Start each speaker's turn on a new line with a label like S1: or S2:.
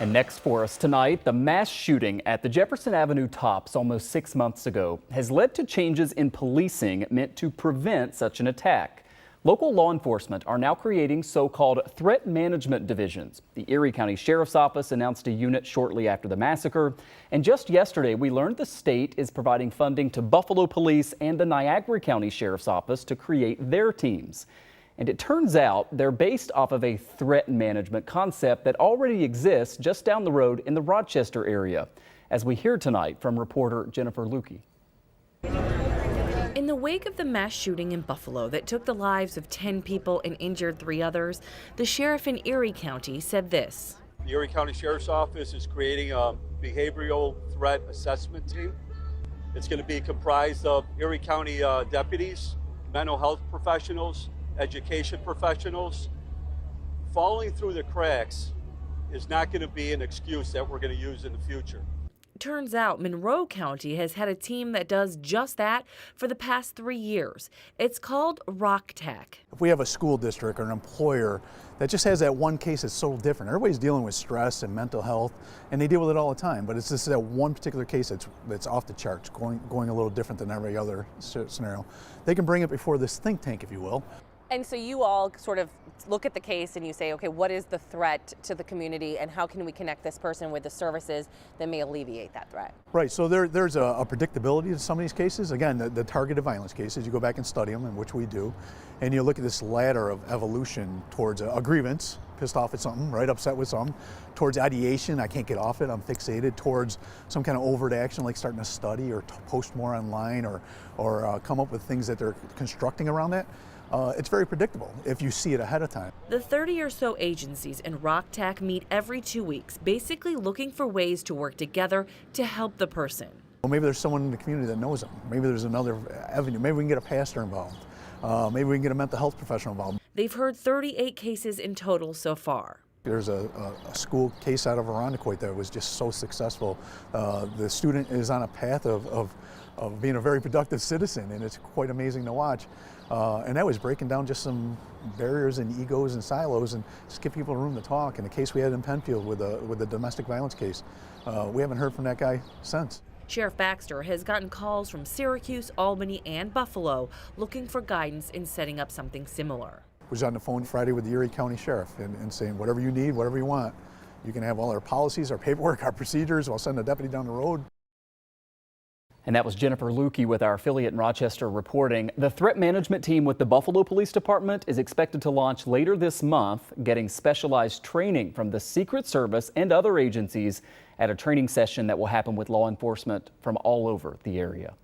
S1: And next for us tonight, the mass shooting at the Jefferson Avenue Tops almost 6 months ago has led to changes in policing meant to prevent such an attack. Local law enforcement are now creating so-called threat management divisions. The Erie County Sheriff's Office announced a unit shortly after the massacre. And just yesterday, we learned the state is providing funding to Buffalo Police and the Niagara County Sheriff's Office to create their teams. And it turns out they're based off of a threat management concept that already exists just down the road in the Rochester area, as we hear tonight from reporter Jennifer Lukey.
S2: In the wake of the mass shooting in Buffalo that took the lives of 10 people and injured 3 others, the sheriff in Erie County said this.
S3: The Erie County Sheriff's Office is creating a behavioral threat assessment team. It's going to be comprised of Erie County deputies, mental health professionals, education professionals. Falling through the cracks is not going to be an excuse that we're going to use in the future.
S2: Turns out Monroe County has had a team that does just that for the past 3 years. It's called ROCTAC.
S4: If we have a school district or an employer that just has that one case that's so different, everybody's dealing with stress and mental health, and they deal with it all the time, but it's just that one particular case that's off the charts, going a little different than every other scenario. They can bring it before this think tank, if you will.
S5: And so you all sort of look at the case and you say, okay, what is the threat to the community and how can we connect this person with the services that may alleviate that threat?
S4: Right, so there's a predictability to some of these cases. Again, the targeted violence cases, you go back and study them, and which we do, and you look at this ladder of evolution towards a grievance, pissed off at something, right, upset with something, towards ideation, I can't get off it, I'm fixated, towards some kind of overt action like starting to study or post more online or come up with things that they're constructing around that. It's very predictable if you see it ahead of time.
S2: The 30 or so agencies in ROCTAC meet every 2 weeks, basically looking for ways to work together to help the person.
S4: Well, maybe there's someone in the community that knows them. Maybe there's another avenue. Maybe we can get a pastor involved. Maybe we can get a mental health professional involved.
S2: They've heard 38 cases in total so far.
S4: There's a school case out of Irondequoit that was just so successful. The student is on a path of being a very productive citizen, and it's quite amazing to watch. And that was breaking down just some barriers and egos and silos and just give people room to talk. In the case we had in Penfield with the domestic violence case, we haven't heard from that guy since.
S2: Sheriff Baxter has gotten calls from Syracuse, Albany, and Buffalo looking for guidance in setting up something similar.
S4: I was on the phone Friday with the Erie County Sheriff and saying whatever you need, whatever you want, you can have all our policies, our paperwork, our procedures. I'll send a deputy down the road.
S1: And that was Jennifer Lukey with our affiliate in Rochester reporting. The threat management team with the Buffalo Police Department is expected to launch later this month, getting specialized training from the Secret Service and other agencies at a training session that will happen with law enforcement from all over the area.